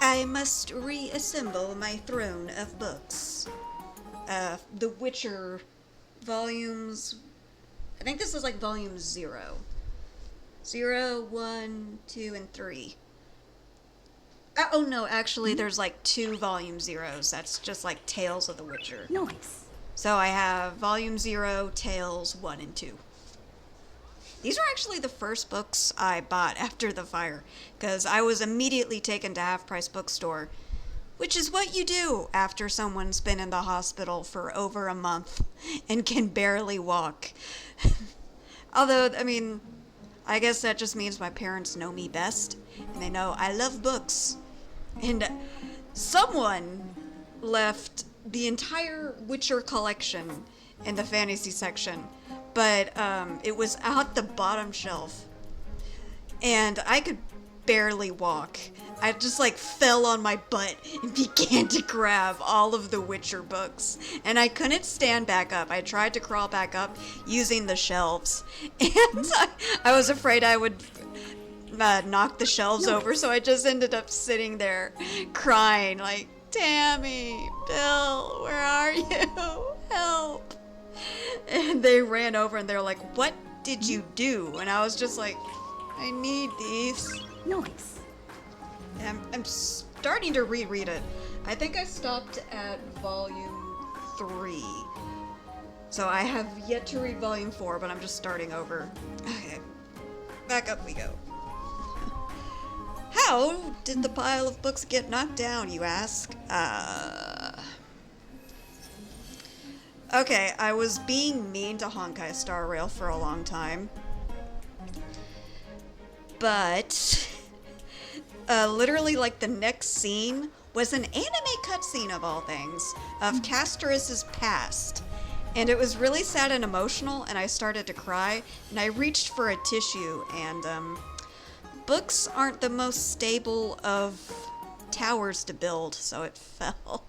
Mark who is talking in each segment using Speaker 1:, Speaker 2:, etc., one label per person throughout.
Speaker 1: I must reassemble my throne of books. The Witcher volumes. I think this is like volume 0. 0, 1, 2, and 3. Oh no, actually, there's like 2 volume zeros. That's just like Tales of the Witcher.
Speaker 2: Nice.
Speaker 1: So I have volume 0, Tales 1 and 2. These are actually the first books I bought after the fire, because I was immediately taken to Half Price Bookstore, which is what you do after someone's been in the hospital for over a month and can barely walk. Although, I mean, I guess that just means my parents know me best, and they know I love books. And someone left the entire Witcher collection in the fantasy section, but it was out the bottom shelf, and I could barely walk. I just like fell on my butt and began to grab all of the Witcher books, and I couldn't stand back up. I tried to crawl back up using the shelves, and I was afraid I would knock the shelves over, so I just ended up sitting there crying like, Tammy, Bill, where are you? Help. And they ran over and they're like, what did you do? And I was just like, I need these.
Speaker 2: Nice.
Speaker 1: I'm starting to reread it. I think I stopped at volume 3. So I have yet to read volume 4, but I'm just starting over. Okay. Back up we go. How did the pile of books get knocked down, you ask? Okay, I was being mean to Honkai Star Rail for a long time. But literally like the next scene was an anime cutscene of all things of Castoras's past. And it was really sad and emotional, and I started to cry, and I reached for a tissue, and books aren't the most stable of towers to build, so it fell.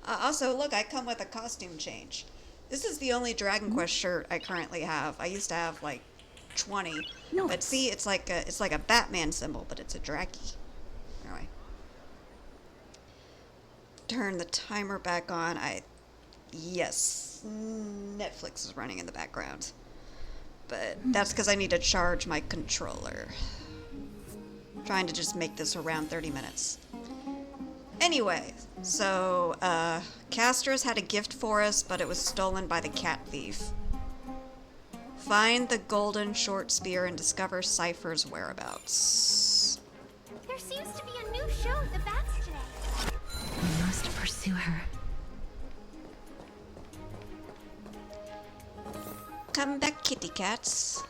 Speaker 1: Also, look, I come with a costume change. This is the only Dragon Quest shirt I currently have. I used to have like 20,
Speaker 2: No.
Speaker 1: but see, it's like a Batman symbol, but it's a draggy. Anyway, turn the timer back on. Yes, Netflix is running in the background, but that's because I need to charge my controller. I'm trying to just make this around 30 minutes. Anyway, so Castor's had a gift for us, but it was stolen by the cat thief. Find the golden short spear and discover Cypher's whereabouts.
Speaker 3: There seems to be a new show at the bats today.
Speaker 2: We must pursue her.
Speaker 1: Come back, kitty cats.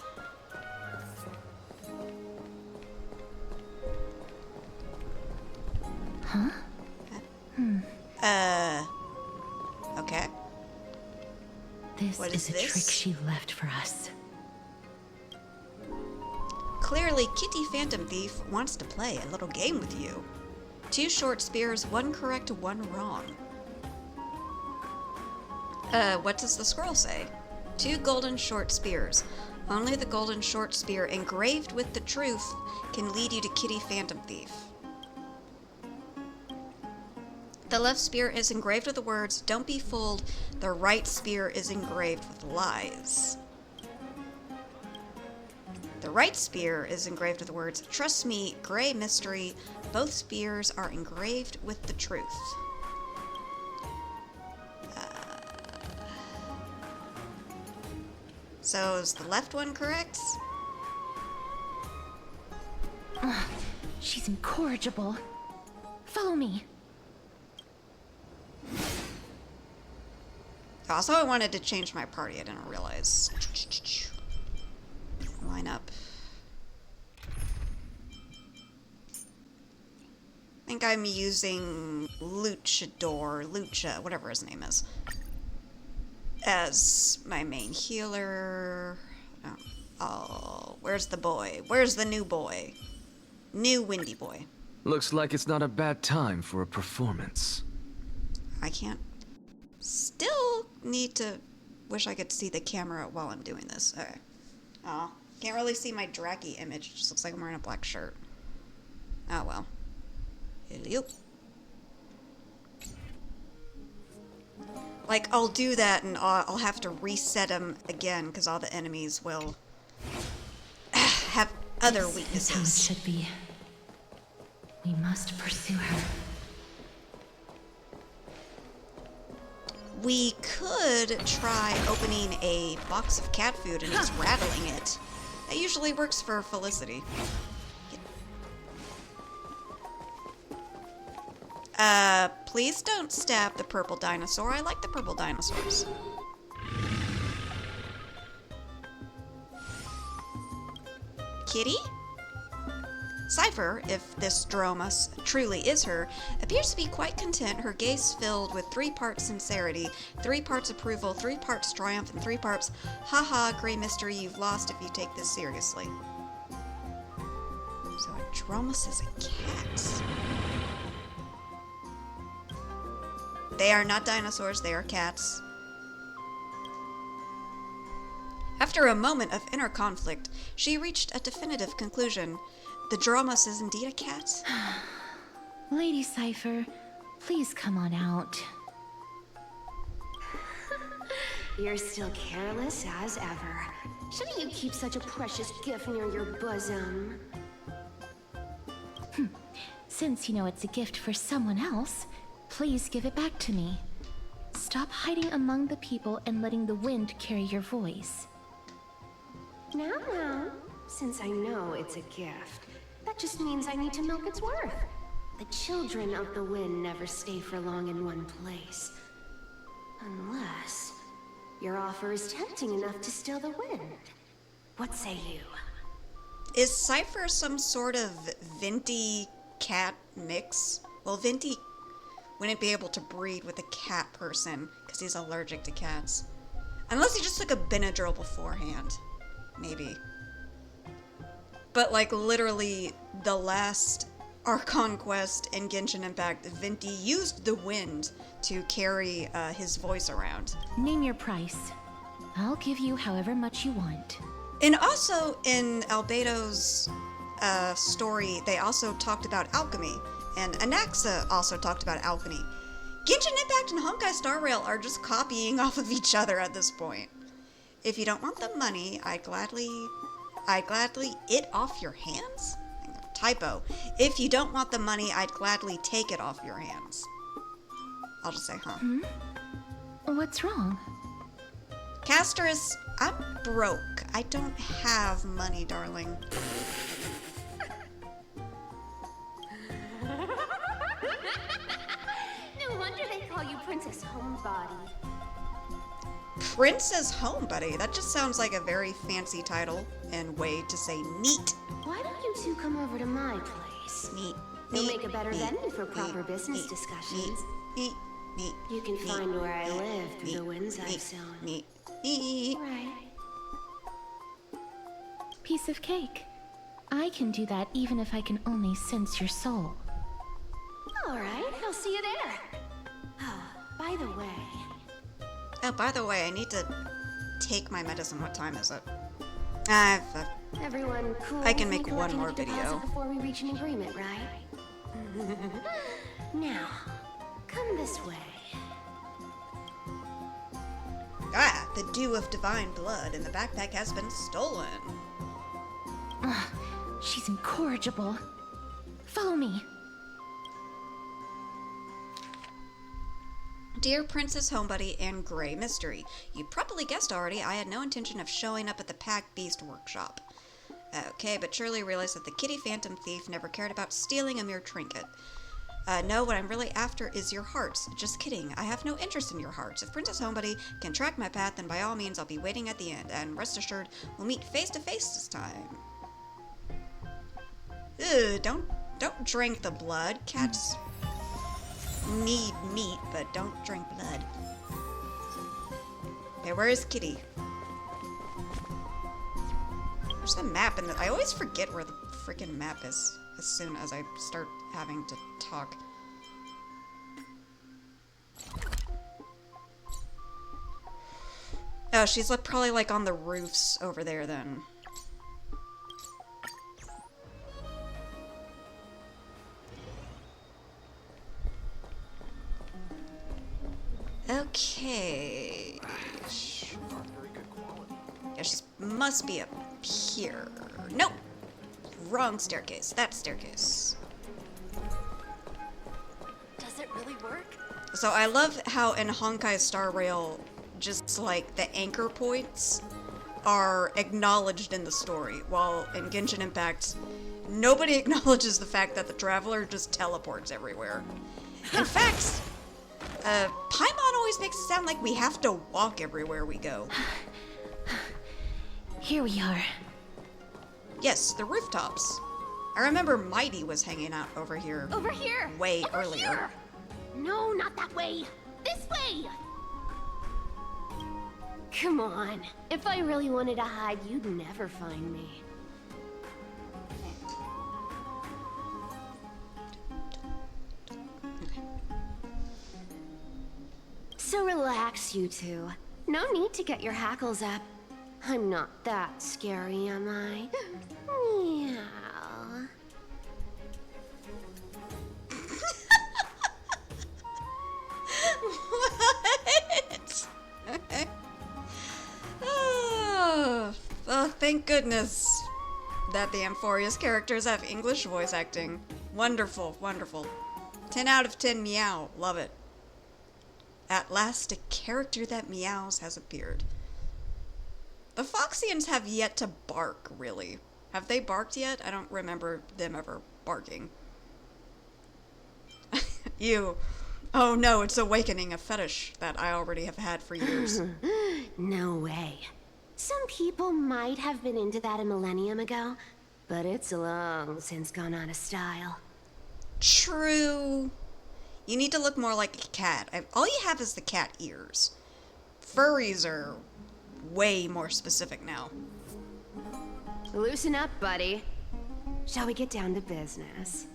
Speaker 2: Huh?
Speaker 1: Okay.
Speaker 2: This
Speaker 1: What
Speaker 2: is
Speaker 1: is
Speaker 2: a
Speaker 1: this?
Speaker 2: trick she left for us.
Speaker 1: Clearly, Kitty Phantom Thief wants to play a little game with you. 2 short spears, 1 correct, 1 wrong. What does the scroll say? 2 golden short spears. Only the golden short spear engraved with the truth can lead you to Kitty Phantom Thief. The left spear is engraved with the words, "Don't be fooled." The right spear is engraved with lies. The right spear is engraved with the words, "Trust me, gray mystery." Both spears are engraved with the truth. So is the left one correct?
Speaker 2: She's incorrigible. Follow me.
Speaker 1: Also, I wanted to change my party. I didn't realize. Line up. I think I'm using Lucha, whatever his name is, as my main healer. Oh, where's the boy? Where's the new boy? New windy boy.
Speaker 4: Looks like it's not a bad time for a performance.
Speaker 1: I can't. Still need to. Wish I could see the camera while I'm doing this. Okay. Oh, can't really see my Draki image. It just looks like I'm wearing a black shirt. Oh well. Hello. Like, I'll do that and I'll have to reset them again because all the enemies will have other
Speaker 2: This is how it
Speaker 1: weaknesses.
Speaker 2: should be. We must pursue her.
Speaker 1: We could try opening a box of cat food and just rattling it. That usually works for Felicity. Please don't stab the purple dinosaur. I like the purple dinosaurs. Kitty? Cypher, if this Dromus truly is her, appears to be quite content, her gaze filled with 3 parts sincerity, 3 parts approval, 3 parts triumph, and 3 parts, haha, Grey Mystery, you've lost if you take this seriously. So a Dromus is a cat. They are not dinosaurs, they are cats. After a moment of inner conflict, she reached a definitive conclusion. The Dromus is indeed a cat?
Speaker 2: Lady Cypher, please come on out.
Speaker 5: You're still careless as ever. Shouldn't you keep such a precious gift near your bosom?
Speaker 2: Since you know it's a gift for someone else, please give it back to me. Stop hiding among the people and letting the wind carry your voice.
Speaker 5: Now, since I know it's a gift, that just means I need to milk its worth. The children of the wind never stay for long in one place. Unless your offer is tempting enough to still the wind. What say you?
Speaker 1: Is Cypher some sort of Venti cat mix? Well, Venti wouldn't be able to breed with a cat person because he's allergic to cats. Unless he just took a Benadryl beforehand. Maybe. But like literally the last Archon quest in Genshin Impact, Venti used the wind to carry his voice around.
Speaker 2: Name your price. I'll give you however much you want.
Speaker 1: And also in Albedo's story, they also talked about alchemy. And Anaxa also talked about alchemy. Genshin Impact and Honkai Star Rail are just copying off of each other at this point. If you don't want the money, I'd gladly it off your hands? Typo. If you don't want the money, I'd gladly take it off your hands. I'll just say, huh.
Speaker 2: What's wrong?
Speaker 1: Casterus, I'm broke. I don't have money, darling.
Speaker 5: No wonder they call you Princess Homebody.
Speaker 1: Princess Homebody. That just sounds like a very fancy title and way to say neat.
Speaker 5: Why don't you two come over to my place?
Speaker 1: Neat.
Speaker 5: You'll
Speaker 1: neat,
Speaker 5: make a better
Speaker 1: neat,
Speaker 5: venue for proper
Speaker 1: neat,
Speaker 5: business
Speaker 1: neat,
Speaker 5: discussions.
Speaker 1: Neat. Neat.
Speaker 5: You can
Speaker 1: neat,
Speaker 5: find where I
Speaker 1: neat,
Speaker 5: live through
Speaker 1: neat,
Speaker 5: the winds I've
Speaker 1: neat,
Speaker 5: sown.
Speaker 1: Neat. Neat.
Speaker 5: Right.
Speaker 2: Piece of cake. I can do that even if I can only sense your soul.
Speaker 5: All right, I'll see you there. Oh, by the way,
Speaker 1: Oh, by the way, I need to take my medicine. What time is it?
Speaker 5: everyone cool?
Speaker 1: I can
Speaker 5: with
Speaker 1: make
Speaker 5: me
Speaker 1: one
Speaker 5: collecting
Speaker 1: more
Speaker 5: a deposit
Speaker 1: video.
Speaker 5: before we reach an agreement, right? Now, come this way.
Speaker 1: Ah, the dew of divine blood in the backpack has been stolen.
Speaker 2: She's incorrigible. Follow me.
Speaker 1: Dear Princess Homebody and Grey Mystery, you probably guessed already I had no intention of showing up at the Pack Beast workshop. Okay, but surely realized that the kitty phantom thief never cared about stealing a mere trinket. No, what I'm really after is your hearts. Just kidding, I have no interest in your hearts. If Princess Homebody can track my path, then by all means I'll be waiting at the end, and rest assured, we'll meet face to face this time. Ugh, don't drink the blood. Cats need meat, but don't drink blood. Okay, where is Kitty? Where's the map? I always forget where the freaking map is as soon as I start having to talk. Oh, she's probably like on the roofs over there then. Okay. Yeah, she must be up here. Nope. Wrong staircase. That staircase.
Speaker 3: Does it really work?
Speaker 1: So I love how in Honkai Star Rail, just like the anchor points are acknowledged in the story, while in Genshin Impact, nobody acknowledges the fact that the Traveler just teleports everywhere. In fact, Paimon always makes it sound like we have to walk everywhere we go.
Speaker 2: Here we are.
Speaker 1: Yes, the rooftops. I remember Mighty was hanging out over here
Speaker 3: Over here!
Speaker 1: way
Speaker 3: Over
Speaker 1: earlier.
Speaker 3: here! No, not that way! This way!
Speaker 5: Come on. If I really wanted to hide, you'd never find me. So relax, you two. No need to get your hackles up. I'm not that scary, am I? Meow.
Speaker 1: What? Oh, thank goodness that the Amphorius characters have English voice acting. Wonderful, wonderful. 10 out of 10 meow. Love it. At last, a character that meows has appeared. The Foxians have yet to bark, really. Have they barked yet? I don't remember them ever barking. You. Oh no, it's awakening a fetish that I already have had for years.
Speaker 5: No way. Some people might have been into that a millennium ago, but it's long since gone out of style.
Speaker 1: True. You need to look more like a cat. All you have is the cat ears. Furries are way more specific now.
Speaker 5: Loosen up, buddy. Shall we get down to business?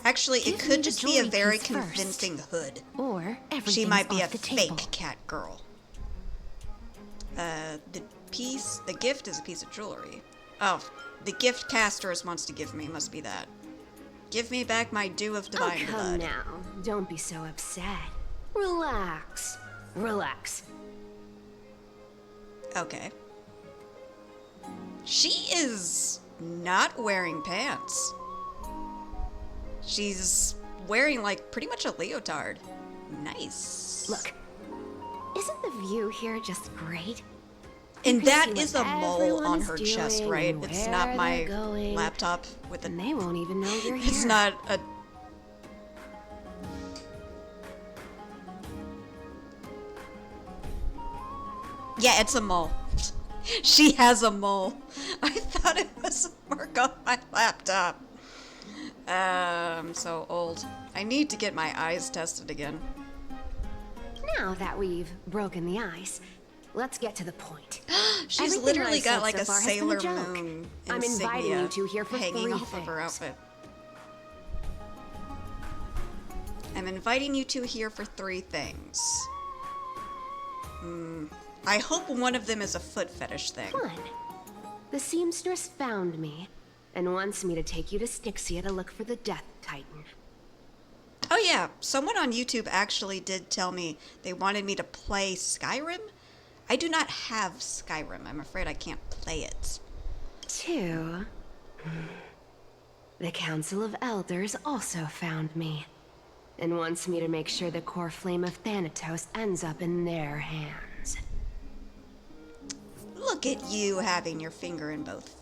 Speaker 1: Actually,
Speaker 2: Give
Speaker 1: it
Speaker 2: me
Speaker 1: could
Speaker 2: the
Speaker 1: just be a
Speaker 2: jewelry
Speaker 1: very
Speaker 2: piece first.
Speaker 1: convincing hood.
Speaker 2: Or everything's
Speaker 1: She might be a
Speaker 2: off the table.
Speaker 1: fake cat girl. The gift is a piece of jewelry. Oh, the gift Castors wants to give me must be that. Give me back my due of divine
Speaker 5: Come
Speaker 1: blood.
Speaker 5: now. Don't be so upset. Relax. Relax.
Speaker 1: Okay. She is not wearing pants. She's wearing, like, pretty much a leotard. Nice.
Speaker 5: Look. Isn't the view here just great?
Speaker 1: And
Speaker 5: can
Speaker 1: that
Speaker 5: see what
Speaker 1: is a mole
Speaker 5: everyone
Speaker 1: on
Speaker 5: is
Speaker 1: her chest,
Speaker 5: doing
Speaker 1: right?
Speaker 5: and
Speaker 1: It's
Speaker 5: where
Speaker 1: not my
Speaker 5: they're going.
Speaker 1: laptop with
Speaker 5: And
Speaker 1: a...
Speaker 5: they won't even know you're here.
Speaker 1: It's not a... Yeah, it's a mole. She has a mole. I thought it was a mark on my laptop. I'm so old. I need to get my eyes tested again.
Speaker 5: Now that we've broken the ice, let's get to the point.
Speaker 1: She's
Speaker 5: Everything
Speaker 1: literally
Speaker 5: I've
Speaker 1: got
Speaker 5: said
Speaker 1: like
Speaker 5: so
Speaker 1: a
Speaker 5: far has been a
Speaker 1: Sailor
Speaker 5: joke.
Speaker 1: Moon
Speaker 5: I'm inviting
Speaker 1: insignia
Speaker 5: you two here for
Speaker 1: hanging
Speaker 5: three
Speaker 1: off of her
Speaker 5: things.
Speaker 1: outfit. I'm inviting you two here for 3 things. I hope one of them is a foot fetish thing.
Speaker 5: One, the seamstress found me and wants me to take you to Styxia to look for the Death Titan.
Speaker 1: Oh yeah, someone on YouTube actually did tell me they wanted me to play Skyrim. I do not have Skyrim. I'm afraid I can't play it.
Speaker 5: 2, the Council of Elders also found me and wants me to make sure the core flame of Thanatos ends up in their hands.
Speaker 1: Look at you having your finger in both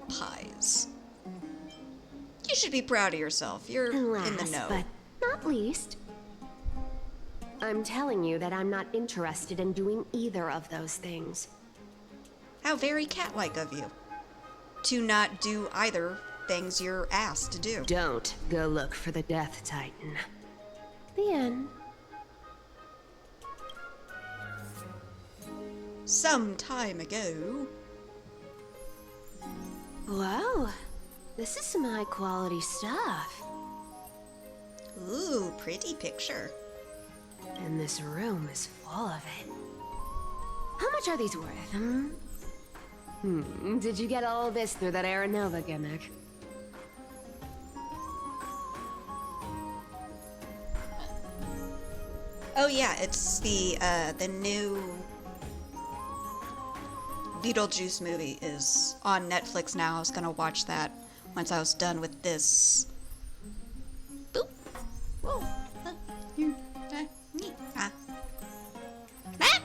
Speaker 1: pies. You should be proud of yourself. You're
Speaker 5: And
Speaker 1: in the
Speaker 5: last,
Speaker 1: know.
Speaker 5: but not least, I'm telling you that I'm not interested in doing either of those things.
Speaker 1: How very cat-like of you. To not do either things you're asked to do.
Speaker 5: Don't go look for the Death Titan. The end.
Speaker 1: Some time ago.
Speaker 5: Whoa, this is some high quality stuff.
Speaker 1: Ooh, pretty picture.
Speaker 5: And this room is full of it. How much are these worth, Did you get all this through that Aranova gimmick?
Speaker 1: Oh yeah, it's the new Beetlejuice movie is on Netflix now. I was gonna watch that once I was done with this. Boop. Whoa. Ah. Ah.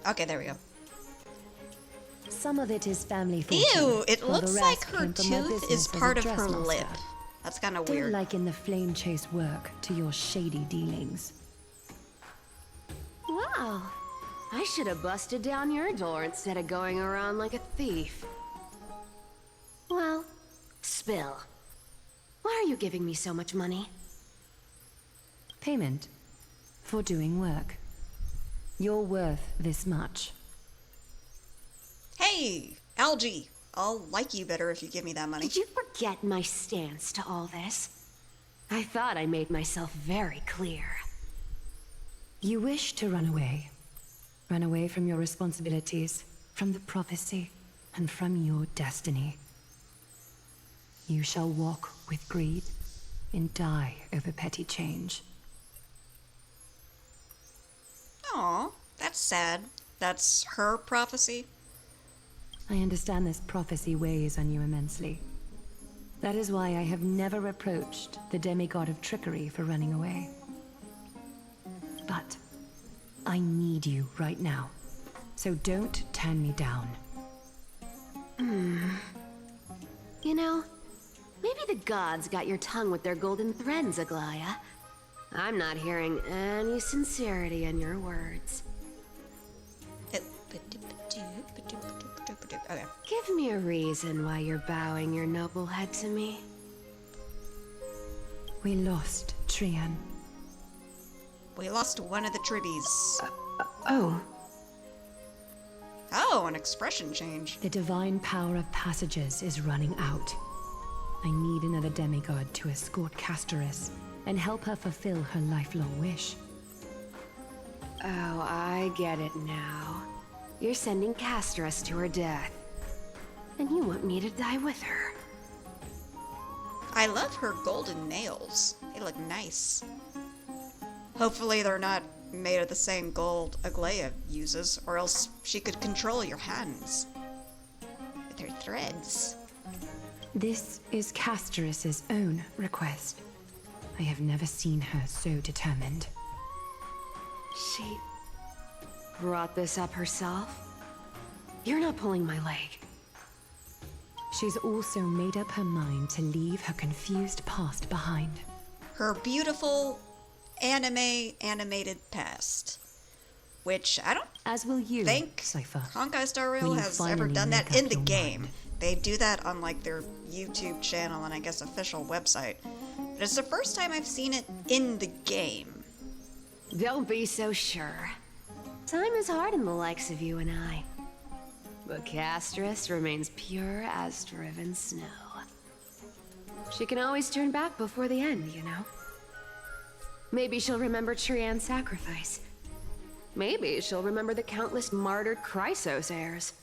Speaker 1: Okay, there we go.
Speaker 6: Some of it is family fortune.
Speaker 1: Ew, it
Speaker 6: while the
Speaker 1: looks
Speaker 6: rest
Speaker 1: like her
Speaker 6: came from my
Speaker 1: tooth
Speaker 6: business
Speaker 1: is
Speaker 6: as a
Speaker 1: part of her
Speaker 6: dressmaster.
Speaker 1: lip. That's kind of
Speaker 6: Don't
Speaker 1: weird.
Speaker 6: liken the flame chase work to your shady dealings.
Speaker 5: Wow. I should have busted down your door instead of going around like a thief. Well, spill. Why are you giving me so much money?
Speaker 6: Payment for doing work. You're worth this much.
Speaker 1: Hey, Algie, I'll like you better if you give me that money.
Speaker 5: Did you forget my stance to all this? I thought I made myself very clear.
Speaker 6: You wish to run away. Run away from your responsibilities, from the prophecy, and from your destiny. You shall walk with greed and die over petty change.
Speaker 1: Aw, that's sad. That's her prophecy.
Speaker 6: I understand this prophecy weighs on you immensely. That is why I have never approached the demigod of trickery for running away. But I need you right now, so don't turn me down.
Speaker 5: You know, maybe the gods got your tongue with their golden threads, Aglaya. I'm not hearing any sincerity in your words.
Speaker 1: Okay.
Speaker 5: Give me a reason why you're bowing your noble head to me.
Speaker 6: We lost Trian.
Speaker 1: We lost one of the tribbies.
Speaker 5: Oh.
Speaker 1: Oh, an expression change.
Speaker 6: The divine power of passages is running out. I need another demigod to escort Castoris and help her fulfill her lifelong wish.
Speaker 5: Oh, I get it now. You're sending Castoris to her death. And you want me to die with her.
Speaker 1: I love her golden nails. They look nice. Hopefully they're not made of the same gold Aglaya uses, or else she could control your hands with her threads.
Speaker 6: This is Castoris's own request. I have never seen her so determined.
Speaker 5: She brought this up herself? You're not pulling my leg.
Speaker 6: She's also made up her mind to leave her confused past behind.
Speaker 1: Her beautiful animated past. Which I don't
Speaker 6: As will you,
Speaker 1: think
Speaker 6: Cypher.
Speaker 1: Honkai Star
Speaker 6: when
Speaker 1: Rail
Speaker 6: you
Speaker 1: has ever
Speaker 6: finally
Speaker 1: done that
Speaker 6: make up
Speaker 1: in the
Speaker 6: your
Speaker 1: game.
Speaker 6: mind.
Speaker 1: They do that on like their YouTube channel and I guess official website. But it's the first time I've seen it in the game.
Speaker 5: Don't be so sure. Time is hard in the likes of you and I. But Castoris remains pure as driven snow. She can always turn back before the end, you know? Maybe she'll remember Trian's sacrifice. Maybe she'll remember the countless martyred Chrysos heirs.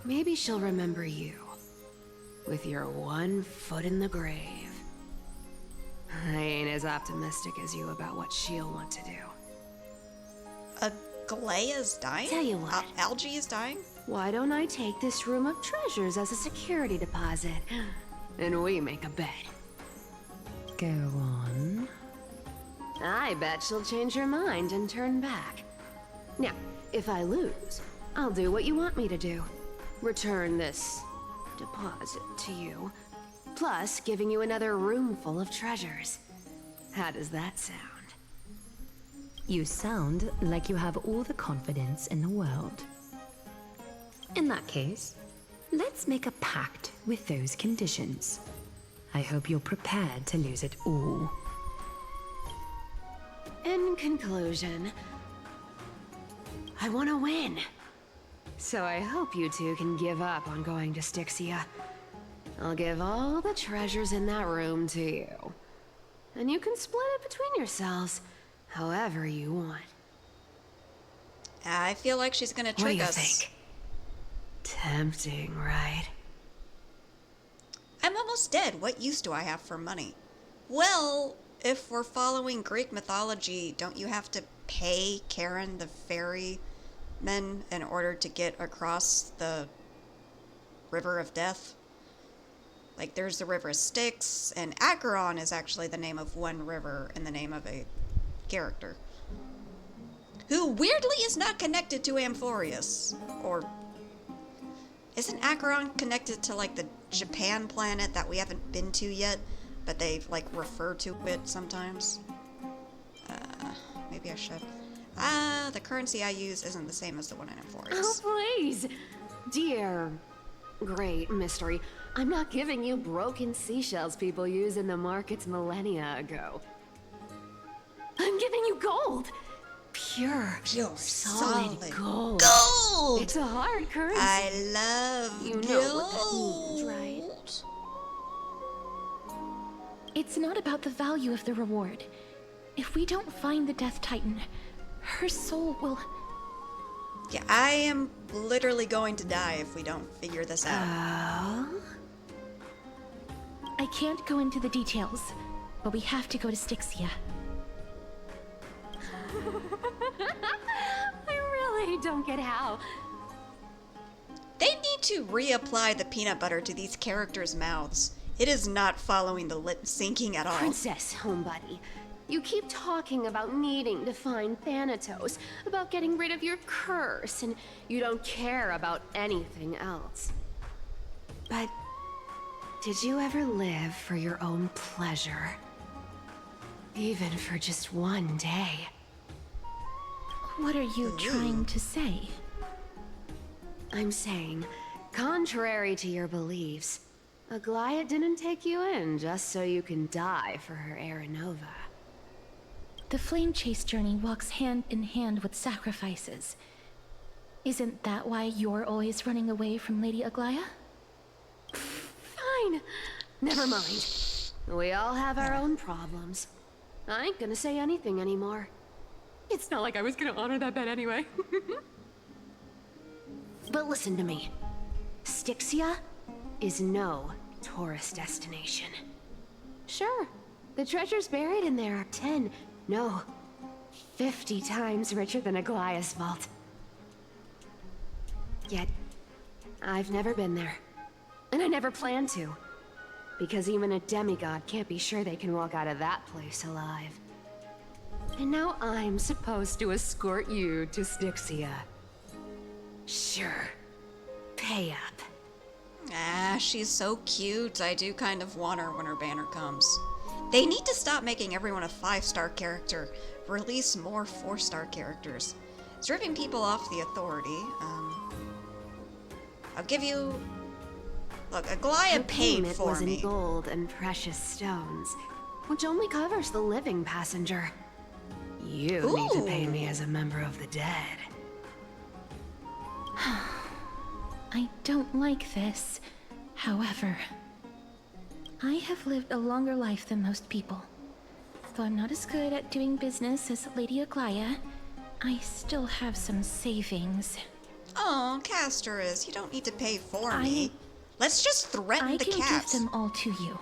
Speaker 5: Maybe she'll remember you, with your one foot in the grave. I ain't as optimistic as you about what she'll want to do.
Speaker 1: Aglaya's dying?
Speaker 5: Tell you what.
Speaker 1: Algie is dying?
Speaker 5: Why don't I take this room of treasures as a security deposit? And we make a bet.
Speaker 6: Go on.
Speaker 5: I bet she'll change her mind and turn back. Now, if I lose, I'll do what you want me to do. Return this deposit to you, plus giving you another room full of treasures. How does that sound?
Speaker 6: You sound like you have all the confidence in the world. In that case, let's make a pact with those conditions. I hope you're prepared to lose it all.
Speaker 5: In conclusion, I want to win. So I hope you two can give up on going to Styxia. I'll give all the treasures in that room to you. And you can split it between yourselves, however you want.
Speaker 1: I feel like she's gonna
Speaker 5: What do
Speaker 1: trick
Speaker 5: you
Speaker 1: us.
Speaker 5: think? Tempting, right?
Speaker 1: I'm almost dead. What use do I have for money? Well, if we're following Greek mythology, don't you have to pay Charon the ferryman in order to get across the River of Death? Like, there's the River Styx, and Acheron is actually the name of one river and the name of a character. Who weirdly is not connected to Amphoreus. Or isn't Acheron connected to, like, the Japan planet that we haven't been to yet, but they, like, refer to it sometimes? Maybe I should. The currency I use isn't the same as the one in Amphoreus.
Speaker 5: Oh, please! Dear great mystery, I'm not giving you broken seashells people use in the markets millennia ago. I'm giving you gold! Pure, solid gold.
Speaker 1: Gold!
Speaker 5: It's a hard currency.
Speaker 1: I love
Speaker 5: You know
Speaker 1: gold.
Speaker 5: what that means, right?
Speaker 2: It's not about the value of the reward. If we don't find the Death Titan, her soul will...
Speaker 1: Yeah, I am literally going to die if we don't figure this out.
Speaker 2: I can't go into the details, but we have to go to Styxia.
Speaker 5: I really don't get how.
Speaker 1: They need to reapply the peanut butter to these characters' mouths. It is not following the lip syncing at all.
Speaker 5: Princess, homebuddy, you keep talking about needing to find Thanatos, about getting rid of your curse, and you don't care about anything else. But did you ever live for your own pleasure? Even for just one day?
Speaker 2: What are you trying to say?
Speaker 5: I'm saying, contrary to your beliefs, Aglaia didn't take you in just so you can die for her Aranova.
Speaker 2: The flame chase journey walks hand in hand with sacrifices. Isn't that why you're always running away from Lady Aglaia?
Speaker 5: Fine. Never mind. We all have our own problems. I ain't gonna say anything anymore. It's not like I was gonna honor that bet anyway. But listen to me. Styxia is no tourist destination. Sure, the treasures buried in there are 10, no, 50 times richer than Aglaia's vault. Yet, I've never been there. And I never plan to. Because even a demigod can't be sure they can walk out of that place alive. And now I'm supposed to escort you to Styxia. Sure. Pay up.
Speaker 1: Ah, she's so cute. I do kind of want her when her banner comes. They need to stop making everyone a 5-star character. Release more 4-star characters. It's ripping people off the authority. I'll give you... Look, Aglaia
Speaker 5: The
Speaker 1: paid
Speaker 5: payment
Speaker 1: for
Speaker 5: was in
Speaker 1: me.
Speaker 5: gold and precious stones, which only covers the living passenger. You need to pay me as a member of the dead.
Speaker 2: I don't like this. However, I have lived a longer life than most people. Though I'm not as good at doing business as Lady Aglaia, I still have some savings.
Speaker 1: Oh, Castor is. You don't need to pay for me. Let's just threaten
Speaker 2: I
Speaker 1: the
Speaker 2: can
Speaker 1: cats.
Speaker 2: give them all to you.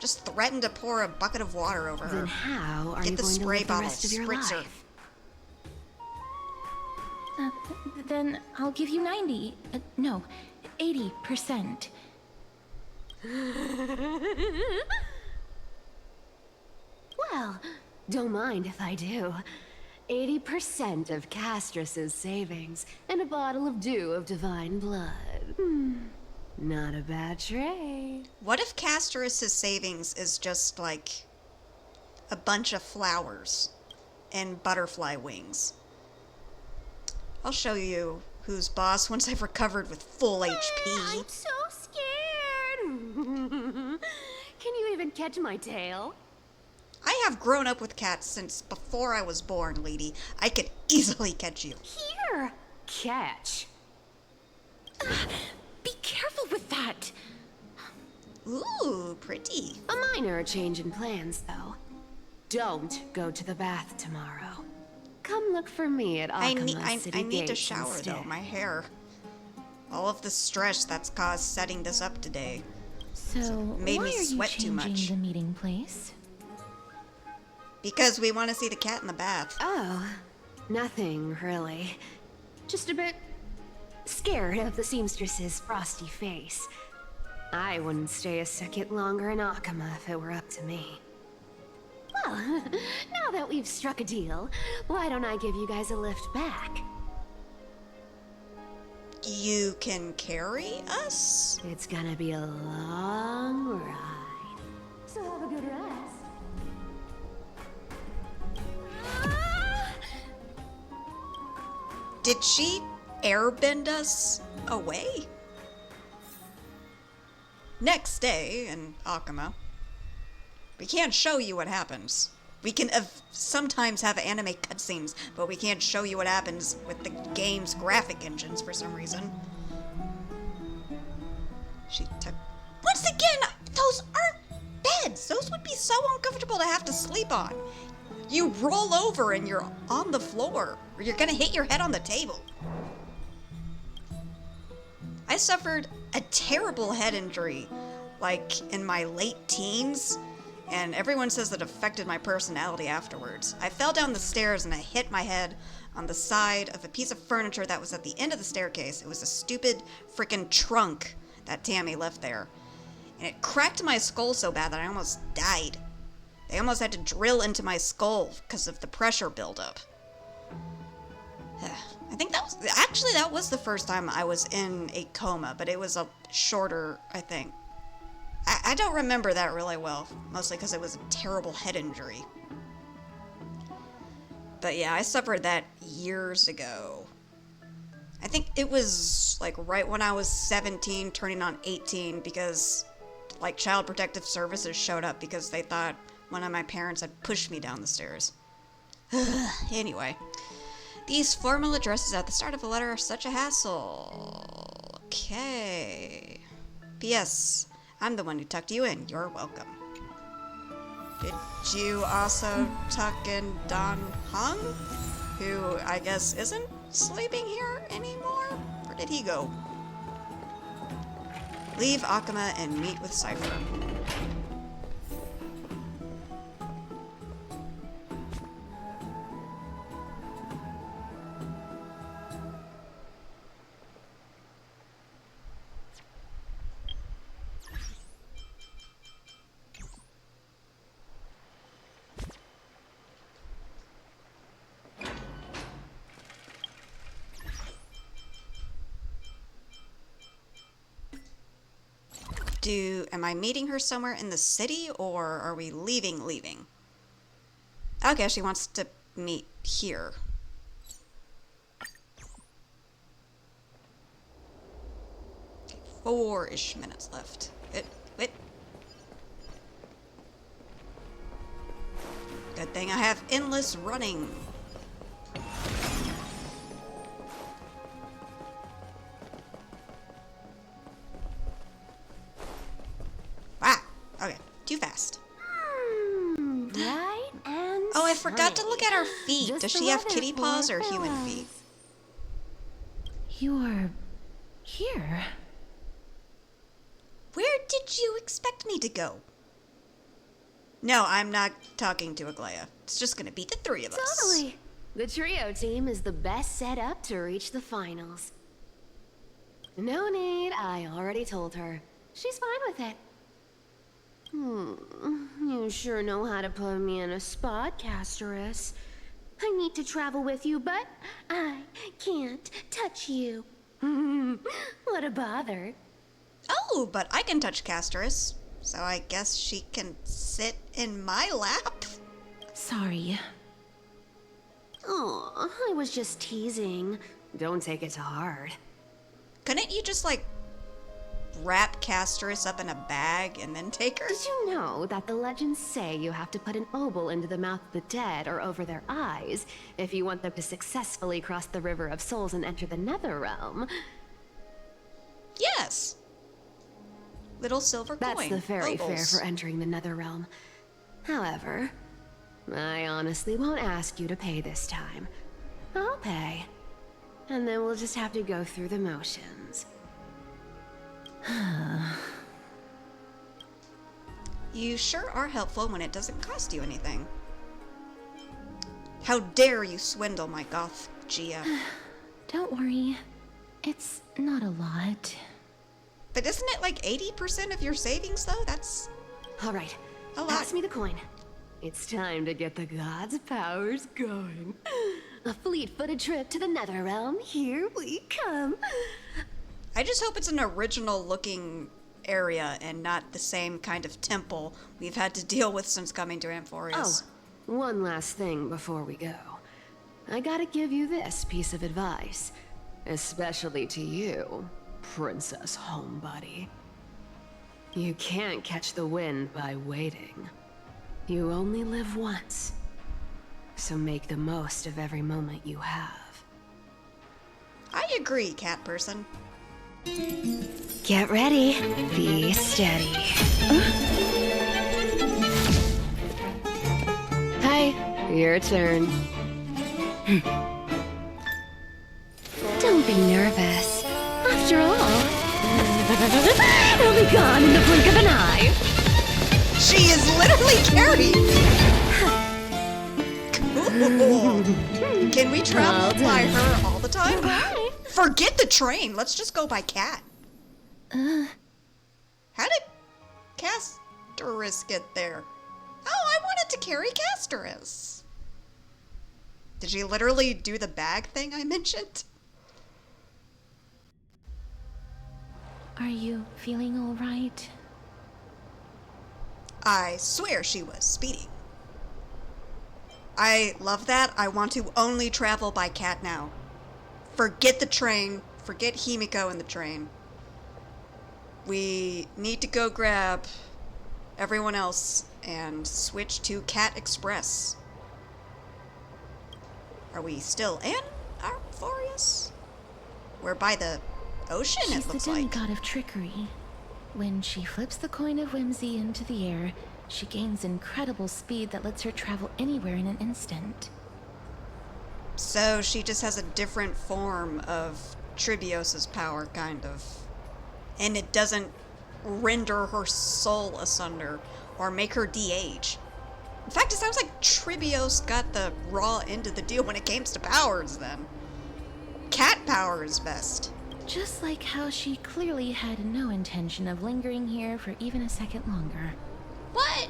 Speaker 1: Just threaten to pour a bucket of water over
Speaker 5: Then
Speaker 1: her.
Speaker 5: how are
Speaker 1: Get
Speaker 5: you
Speaker 1: the
Speaker 5: going to
Speaker 1: spray
Speaker 5: live the
Speaker 1: bottle,
Speaker 5: rest of your
Speaker 1: spritzer.
Speaker 5: life?
Speaker 2: Then I'll give you 90. No, 80%.
Speaker 5: Well, don't mind if I do. 80% of Castrus's savings and a bottle of dew of divine blood. Not a bad trade.
Speaker 1: What if Castorus' savings is just like a bunch of flowers and butterfly wings? I'll show you who's boss once I've recovered with full HP.
Speaker 5: I'm so scared. Can you even catch my tail?
Speaker 1: I have grown up with cats since before I was born, lady. I could easily catch you.
Speaker 5: Here. Catch.
Speaker 2: Be careful with that!
Speaker 1: Ooh, pretty.
Speaker 5: A minor change in plans, though. Don't go to the bath tomorrow. Come look for me at
Speaker 1: I
Speaker 5: Alchema City
Speaker 1: need to
Speaker 5: Gates
Speaker 1: shower
Speaker 5: instead.
Speaker 1: though, my hair. All of the stress that's caused setting this up today.
Speaker 2: So,
Speaker 1: made
Speaker 2: why
Speaker 1: me
Speaker 2: are you
Speaker 1: sweat too
Speaker 2: changing
Speaker 1: much.
Speaker 2: the meeting place?
Speaker 1: Because we want to see the cat in the bath.
Speaker 5: Oh, nothing really. Just a bit scared of the seamstress's frosty face. I wouldn't stay a second longer in Akama if it were up to me. Well, now that we've struck a deal, why don't I give you guys a lift back?
Speaker 1: You can carry us?
Speaker 5: It's gonna be a long ride. So have a good rest.
Speaker 1: Did she airbend us away? Next day in Akama. We can't show you what happens. We can sometimes have anime cutscenes, but we can't show you what happens with the game's graphic engines for some reason. She took... Once again, those aren't beds! Those would be so uncomfortable to have to sleep on. You roll over and you're on the floor, or you're gonna hit your head on the table. I suffered a terrible head injury, like in my late teens, and everyone says that affected my personality afterwards. I fell down the stairs and I hit my head on the side of a piece of furniture that was at the end of the staircase. It was a stupid frickin' trunk that Tammy left there. And it cracked my skull so bad that I almost died. They almost had to drill into my skull because of the pressure buildup. I think that was the first time I was in a coma, but it was a shorter, I think. I don't remember that really well, mostly because it was a terrible head injury. But yeah, I suffered that years ago. I think it was like right when I was 17, turning on 18, because like Child Protective Services showed up because they thought one of my parents had pushed me down the stairs. Anyway, these formal addresses at the start of a letter are such a hassle. Okay. P.S. I'm the one who tucked you in. You're welcome. Did you also tuck in Don Hung? Who I guess isn't sleeping here anymore? Where did he go? Leave Akama and meet with Cypher. Am I meeting her somewhere in the city, or are we leaving? Okay, she wants to meet here. Okay, 4-ish minutes left. Wait. Good thing I have endless running. Too fast.
Speaker 5: Right and
Speaker 1: Oh, I forgot to
Speaker 5: sunny.
Speaker 1: look at her feet.
Speaker 5: Just
Speaker 1: Does
Speaker 5: the
Speaker 1: she have
Speaker 5: weather
Speaker 1: kitty
Speaker 5: for
Speaker 1: paws or
Speaker 5: our
Speaker 1: human
Speaker 5: fellows.
Speaker 1: feet?
Speaker 2: You're here.
Speaker 1: Where did you expect me to go? No, I'm not talking to Aglaia. It's just gonna be the three of us.
Speaker 5: Totally. The trio team is the best set up to reach the finals. No need, I already told her. She's fine with it. You sure know how to put me in a spot, Casterus. I need to travel with you, but I can't touch you. What a bother.
Speaker 1: Oh, but I can touch Casterus, so I guess she can sit in my lap?
Speaker 2: Sorry.
Speaker 5: Aw, I was just teasing. Don't take it to heart.
Speaker 1: Couldn't you just, like, wrap Casterus up in a bag and then take her?
Speaker 5: Did you know that the legends say you have to put an obol into the mouth of the dead or over their eyes if you want them to successfully cross the River of Souls and enter the Nether Realm?
Speaker 1: Yes. Little silver coin.
Speaker 5: That's the ferry fare
Speaker 1: Obols.
Speaker 5: for entering the Nether Realm. However, I honestly won't ask you to pay this time. I'll pay. And then we'll just have to go through the motions.
Speaker 1: You sure are helpful when it doesn't cost you anything. How dare you swindle my goth Gia?
Speaker 2: Don't worry. It's not a lot.
Speaker 1: But isn't it like 80% of your savings, though? That's
Speaker 5: All right,
Speaker 1: a lot.
Speaker 5: pass me the coin. It's time to get the gods' powers going. A fleet-footed trip to the Netherrealm. Here we come.
Speaker 1: I just hope it's an original-looking area and not the same kind of temple we've had to deal with since coming to Amphorius.
Speaker 5: Oh, one last thing before we go. I gotta give you this piece of advice. Especially to you, Princess Homebody. You can't catch the wind by waiting. You only live once. So make the most of every moment you have.
Speaker 1: I agree, cat person.
Speaker 5: Get ready. Be steady. Hi, your turn. Don't be nervous. After all, it'll be gone in the blink of an eye.
Speaker 1: She is literally carried! Cool! Can we travel by her all the time? Forget the train! Let's just go by cat. How did Castorus get there? Oh, I wanted to carry Castorus. Did she literally do the bag thing I mentioned?
Speaker 2: Are you feeling all right?
Speaker 1: I swear she was speeding. I love that. I want to only travel by cat now. Forget the train. Forget Himiko and the train. We need to go grab everyone else and switch to Cat Express. Are we still in Arphorius? We're by the ocean,
Speaker 2: She's
Speaker 1: it
Speaker 2: the
Speaker 1: looks like.
Speaker 2: demigod of trickery. When she flips the coin of whimsy into the air, she gains incredible speed that lets her travel anywhere in an instant.
Speaker 1: So she just has a different form of Tribios's power, kind of. And it doesn't render her soul asunder or make her de-age. In fact, it sounds like Tribios got the raw end of the deal when it came to powers, then. Cat power is best.
Speaker 2: Just like how she clearly had no intention of lingering here for even a second longer.
Speaker 1: What?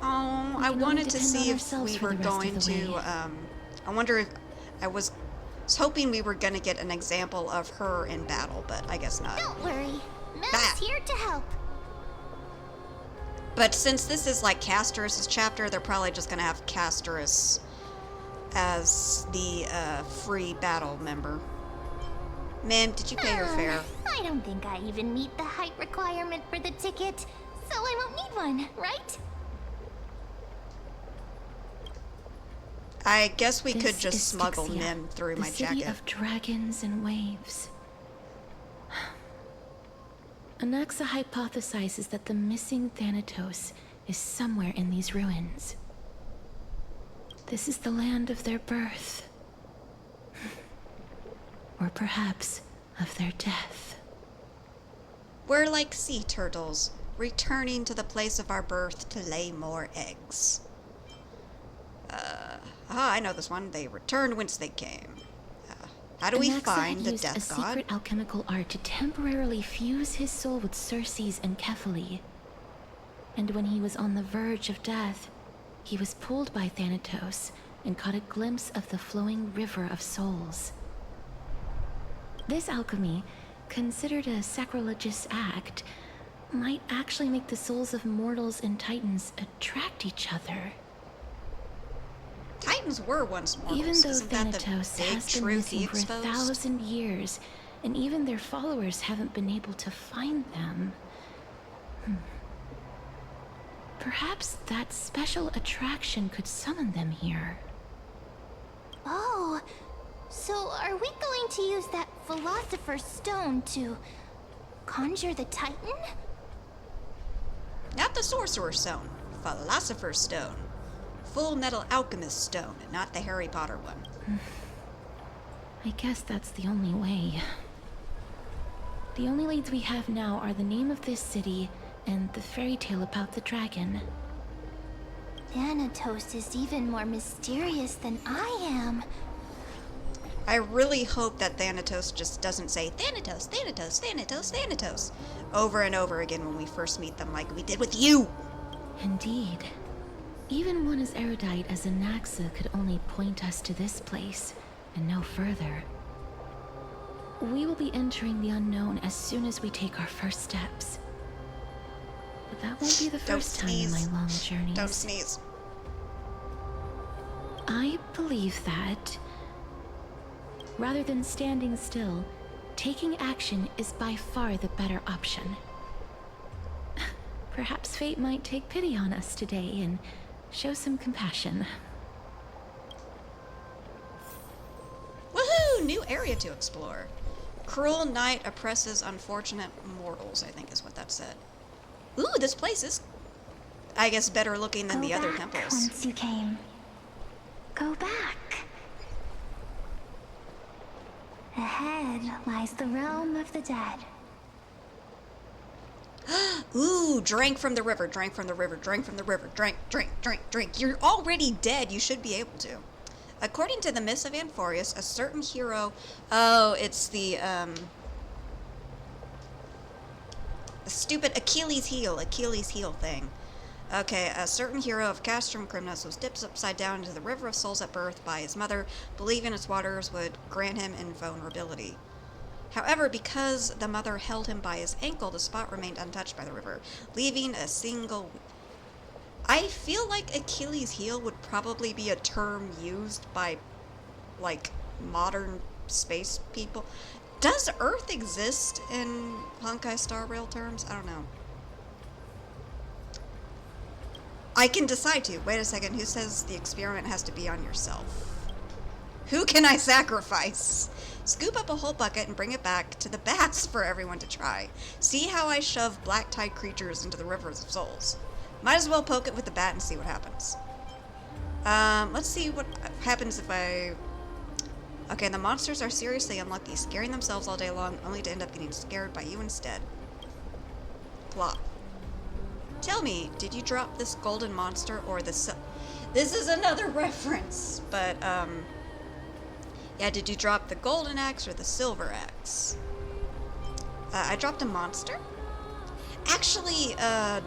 Speaker 1: Oh,
Speaker 2: We
Speaker 1: I
Speaker 2: can only
Speaker 1: wanted to
Speaker 2: depend
Speaker 1: see
Speaker 2: on
Speaker 1: if
Speaker 2: ourselves
Speaker 1: we
Speaker 2: for
Speaker 1: were
Speaker 2: the rest of
Speaker 1: going
Speaker 2: the
Speaker 1: to,
Speaker 2: way.
Speaker 1: I wonder if I was hoping we were going to get an example of her in battle, but I guess not.
Speaker 3: Don't worry.
Speaker 1: Bah.
Speaker 3: Mel's here to help.
Speaker 1: But since this is like Castorus' chapter, they're probably just going to have Castorus as the free battle member. Ma'am, did you pay your fare?
Speaker 3: I don't think I even meet the height requirement for the ticket, so I won't need one, right?
Speaker 1: I guess we could
Speaker 2: This
Speaker 1: just
Speaker 2: is
Speaker 1: smuggle
Speaker 2: Styxia,
Speaker 1: Nim through
Speaker 2: the
Speaker 1: my
Speaker 2: city
Speaker 1: jacket.
Speaker 2: of dragons and waves. Anaxa hypothesizes that the missing Thanatos is somewhere in these ruins. This is the land of their birth. Or perhaps of their death.
Speaker 1: We're like sea turtles, returning to the place of our birth to lay more eggs. I know this one. They returned whence they came. How do we
Speaker 2: Anaxa
Speaker 1: find
Speaker 2: had
Speaker 1: the
Speaker 2: used a
Speaker 1: death god?
Speaker 2: secret alchemical art to temporarily fuse his soul with Circe's and Kephale. And when he was on the verge of death, he was pulled by Thanatos and caught a glimpse of the flowing river of souls. This alchemy, considered a sacrilegious act, might actually make the souls of mortals and titans attract each other.
Speaker 1: Titans were once mortals.
Speaker 2: Even though
Speaker 1: Isn't that the
Speaker 2: Thanatos
Speaker 1: big
Speaker 2: has been
Speaker 1: truth he
Speaker 2: missing for
Speaker 1: exposed?
Speaker 2: 1,000 years, and even their followers haven't been able to find them. Perhaps that special attraction could summon them here.
Speaker 3: Oh, so are we going to use that Philosopher's Stone to conjure the Titan?
Speaker 1: Not the Sorcerer's Stone, Philosopher's Stone. Full Metal Alchemist Stone, and not the Harry Potter one.
Speaker 2: I guess that's the only way. The only leads we have now are the name of this city and the fairy tale about the dragon.
Speaker 3: Thanatos is even more mysterious than I am.
Speaker 1: I really hope that Thanatos just doesn't say Thanatos, Thanatos, Thanatos, Thanatos over and over again when we first meet them like we did with you.
Speaker 2: Indeed. Even one as erudite as Anaxa could only point us to this place, and no further. We will be entering the unknown as soon as we take our first steps. But that won't be the first time in my long journeys.
Speaker 1: Don't sneeze.
Speaker 2: I believe that, rather than standing still, taking action is by far the better option. Perhaps fate might take pity on us today and show some compassion.
Speaker 1: Woohoo! New area to explore. Cruel night oppresses unfortunate mortals, I think is what that said. Ooh, this place is, I guess, better looking than the other temples.
Speaker 3: Once you came. Go back. Ahead lies the realm of the dead.
Speaker 1: Ooh, drank from the river, drank from the river, drank from the river, drink, drink, drink, drink. You're already dead. You should be able to. According to the Mists of Amphorius, a certain hero... Oh, it's the stupid Achilles heel thing. Okay, a certain hero of Castrum Crimnos was dipped upside down into the River of Souls at birth by his mother, believing its waters would grant him invulnerability. However, because the mother held him by his ankle, the spot remained untouched by the river, leaving a single... I feel like Achilles heel would probably be a term used by, like, modern space people. Does Earth exist in Honkai Star Rail terms? I don't know. I can decide to. Wait a second, who says the experiment has to be on yourself? Who can I sacrifice? Scoop up a whole bucket and bring it back to the bats for everyone to try. See how I shove black-tide creatures into the rivers of souls. Might as well poke it with the bat and see what happens. Let's see what happens if I... Okay, the monsters are seriously unlucky, scaring themselves all day long, only to end up getting scared by you instead. Plop. Tell me, did you drop this golden monster or the This is another reference, but, yeah, did you drop the golden axe or the silver axe? I dropped a monster? Actually,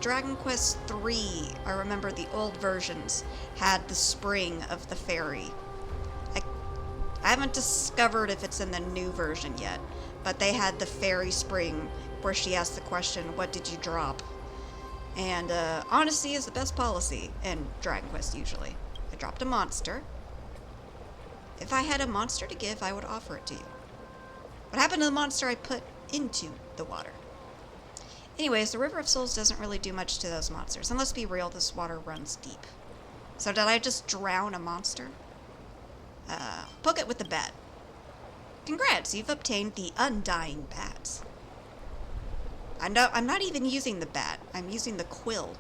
Speaker 1: Dragon Quest III, I remember the old versions, had the spring of the fairy. I haven't discovered if it's in the new version yet, but they had the fairy spring where she asked the question, what did you drop? And, honesty is the best policy in Dragon Quest, usually. I dropped a monster. If I had a monster to give, I would offer it to you. What happened to the monster I put into the water? Anyways, the River of Souls doesn't really do much to those monsters. And let's be real, this water runs deep. So did I just drown a monster? Poke it with the bat. Congrats, you've obtained the Undying Bat. I'm not even using the bat. I'm using the quill.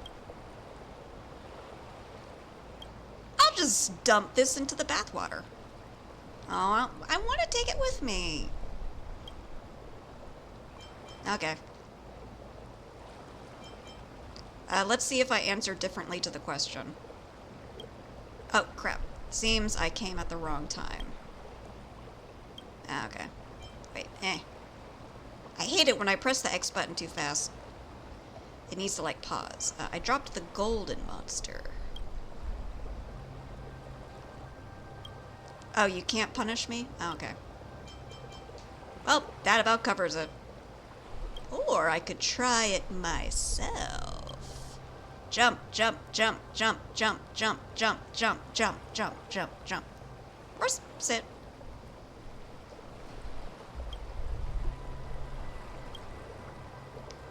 Speaker 1: I'll just dump this into the bathwater. Oh, I want to take it with me. Okay. Let's see if I answer differently to the question. Oh, crap. Seems I came at the wrong time. Okay. Wait, I hate it when I press the X button too fast. It needs to, like, pause. I dropped the golden monster. Oh, you can't punish me? Oh, okay. Well, that about covers it. Or I could try it myself. Jump, jump, jump, jump, jump, jump, jump, jump, jump, jump, jump, jump. Or sit.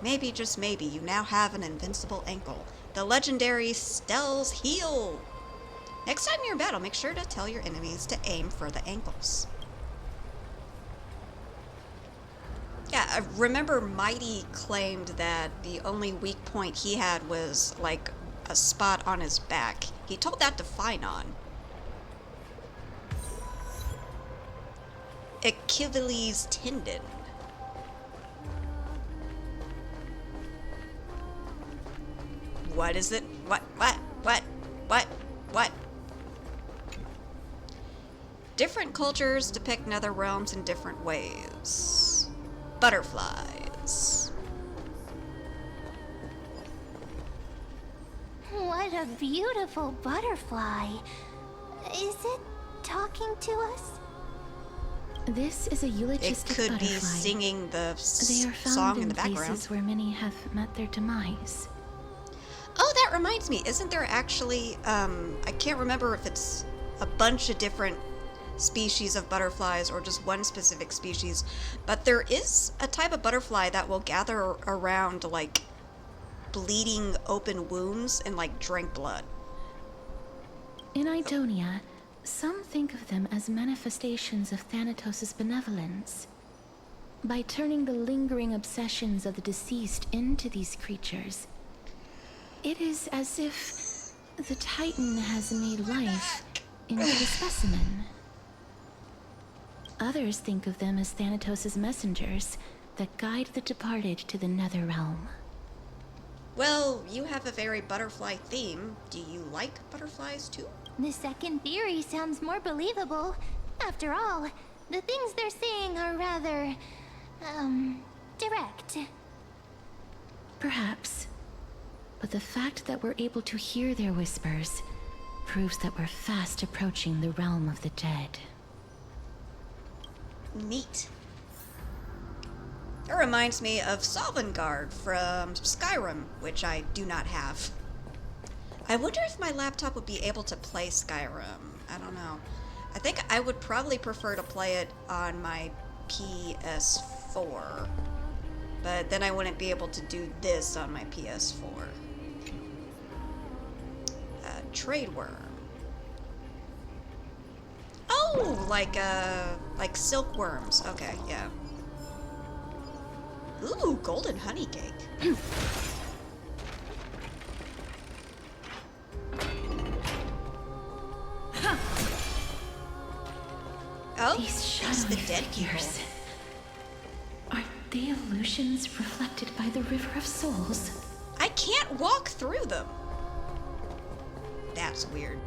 Speaker 1: Maybe, just maybe, you now have an invincible ankle. The legendary Stell's Heel. Next time you're in battle, make sure to tell your enemies to aim for the ankles. Yeah, I remember Mighty claimed that the only weak point he had was, like, a spot on his back. He told that to Phynon. Achilles tendon. What is it? What? What? What? Different cultures depict nether realms in different ways. Butterflies.
Speaker 3: What a beautiful butterfly. Is it talking to us?
Speaker 2: This is a
Speaker 1: It
Speaker 2: eulogistic
Speaker 1: could
Speaker 2: butterfly.
Speaker 1: be singing the
Speaker 2: They are found
Speaker 1: song in
Speaker 2: in
Speaker 1: the background.
Speaker 2: places where many have met their demise.
Speaker 1: Oh, that reminds me. Isn't there actually, I can't remember if it's a bunch of different species of butterflies or just one specific species, but there is a type of butterfly that will gather around, like, bleeding open wounds and, like, drink blood.
Speaker 2: In Idonia, some think of them as manifestations of Thanatos' benevolence. By turning the lingering obsessions of the deceased into these creatures, it is as if the Titan has made life into the specimen. Others think of them as Thanatos' messengers that guide the departed to the nether realm.
Speaker 1: Well, you have a very butterfly theme. Do you like butterflies too?
Speaker 3: The second theory sounds more believable. After all, the things they're saying are rather, direct.
Speaker 2: Perhaps. But the fact that we're able to hear their whispers proves that we're fast approaching the realm of the dead.
Speaker 1: Neat. It reminds me of Sovngarde from Skyrim, which I do not have. I wonder if my laptop would be able to play Skyrim. I don't know. I think I would probably prefer to play it on my PS4. But then I wouldn't be able to do this on my PS4. Trade worm. Oh, like silkworms. Okay, yeah. Ooh, golden honey cake. Oh,
Speaker 2: These
Speaker 1: it's
Speaker 2: shadowy
Speaker 1: the dead people.
Speaker 2: figures. Are they illusions reflected by the River of Souls?
Speaker 1: I can't walk through them. That's weird.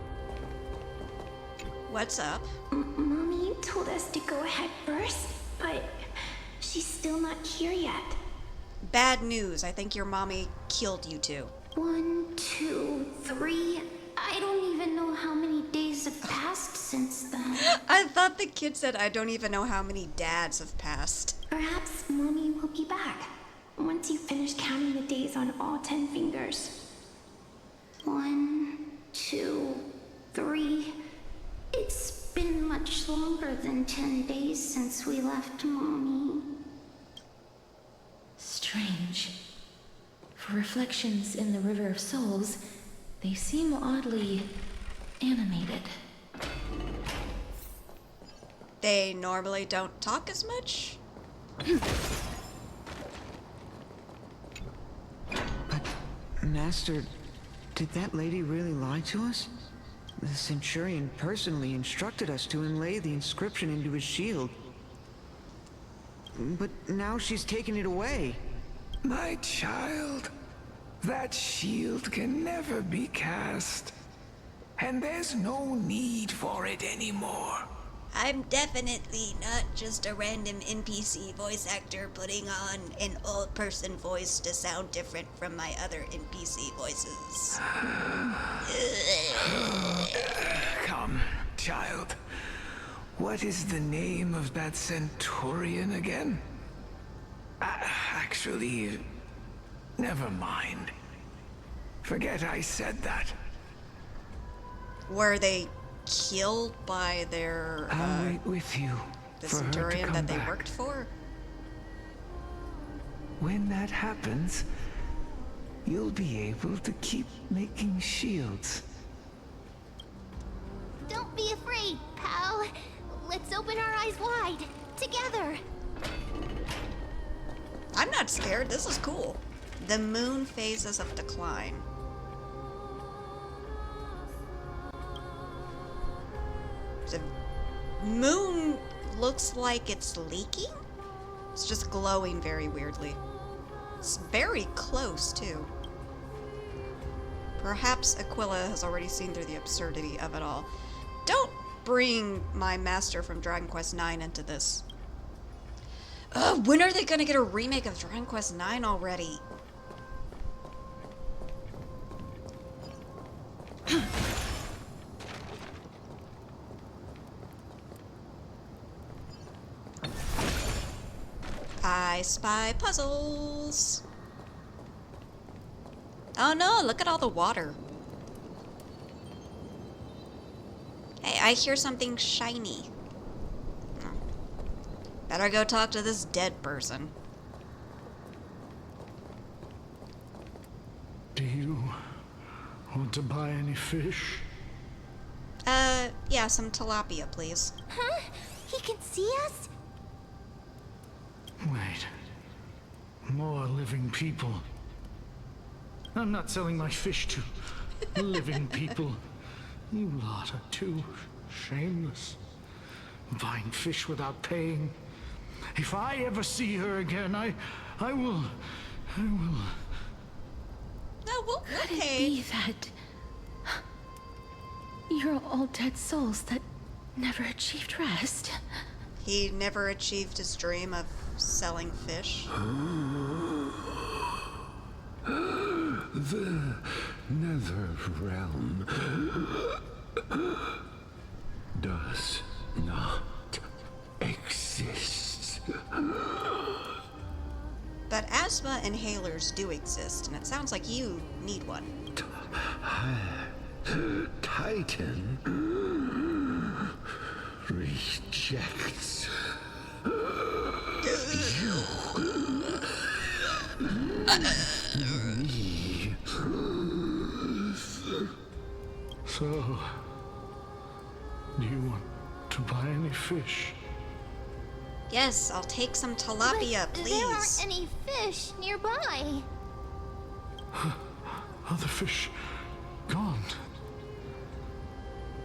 Speaker 1: What's up?
Speaker 7: Mommy told us to go ahead first, but she's still not here yet.
Speaker 1: Bad news. I think your mommy killed you two.
Speaker 7: 1, 2, 3. I don't even know how many days have passed since then.
Speaker 1: I thought the kid said, I don't even know how many dads have passed.
Speaker 7: Perhaps Mommy will be back once you finish counting the days on all 10 fingers. 1, 2, 3. It's been much longer than 10 days since we left Mommy.
Speaker 2: Strange. For reflections in the River of Souls, they seem oddly animated.
Speaker 1: They normally don't talk as much?
Speaker 8: But, Master, did that lady really lie to us? The Centurion personally instructed us to inlay the inscription into his shield. But now she's taken it away.
Speaker 9: My child, that shield can never be cast. And there's no need for it anymore.
Speaker 1: I'm definitely not just a random NPC voice actor putting on an old person voice to sound different from my other NPC voices.
Speaker 9: Come, child. What is the name of that Centurion again? Actually, never mind. Forget I said that.
Speaker 1: Were they killed by their,
Speaker 9: I'll wait with you
Speaker 1: the
Speaker 9: for her to
Speaker 1: Centurion
Speaker 9: come
Speaker 1: that they
Speaker 9: back.
Speaker 1: worked for?
Speaker 9: When that happens, you'll be able to keep making shields.
Speaker 3: Don't be afraid, pal. Let's open our eyes wide. Together.
Speaker 1: I'm not scared. This is cool. The moon phases of decline. The moon looks like it's leaking? It's just glowing very weirdly. It's very close, too. Perhaps Aquila has already seen through the absurdity of it all. Don't bring my master from Dragon Quest IX into this. When are they gonna get a remake of Dragon Quest IX already? I spy puzzles. Oh no, look at all the water. Hey, I hear something shiny. Oh. Better go talk to this dead person.
Speaker 10: Do you want to buy any fish?
Speaker 1: Yeah, some tilapia, please.
Speaker 3: Huh? He can see us?
Speaker 10: Wait. More living people. I'm not selling my fish to living people. You lot are too shameless. Buying fish without paying. If I ever see her again, I will...
Speaker 1: No, we'll
Speaker 2: Could it
Speaker 1: pay.
Speaker 2: be that you're all dead souls that never achieved rest?
Speaker 1: He never achieved his dream of selling fish.
Speaker 11: The Nether Realm does not exist.
Speaker 1: But asthma inhalers do exist, and it sounds like you need one.
Speaker 11: Titan rejects me.
Speaker 10: So, do you want to buy any fish?
Speaker 1: Yes, I'll take some tilapia,
Speaker 3: But
Speaker 1: please.
Speaker 3: there aren't any fish nearby.
Speaker 10: Other fish gone.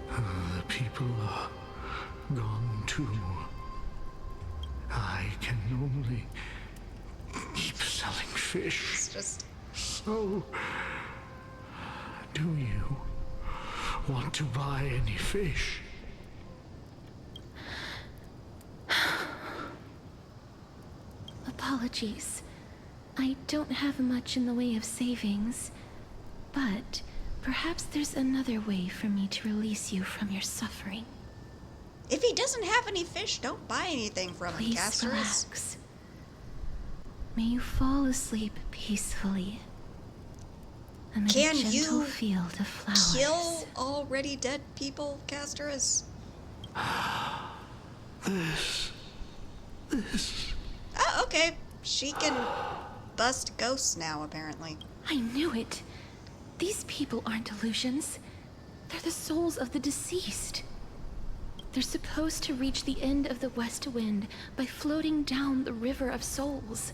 Speaker 10: The people are gone too. I can only keep selling fish.
Speaker 1: It's just...
Speaker 10: So, do you want to buy any fish?
Speaker 2: Apologies. I don't have much in the way of savings, but perhaps there's another way for me to release you from your suffering.
Speaker 1: If he doesn't have any fish, don't buy anything from him,
Speaker 2: Please
Speaker 1: Casterus.
Speaker 2: relax. May you fall asleep peacefully amid
Speaker 1: Can
Speaker 2: a gentle
Speaker 1: you
Speaker 2: field of flowers.
Speaker 1: Kill already dead people, Casterus?
Speaker 10: This.
Speaker 1: Oh, okay. She can bust ghosts now, apparently.
Speaker 2: I knew it. These people aren't illusions. They're the souls of the deceased. They're supposed to reach the end of the West Wind by floating down the River of Souls.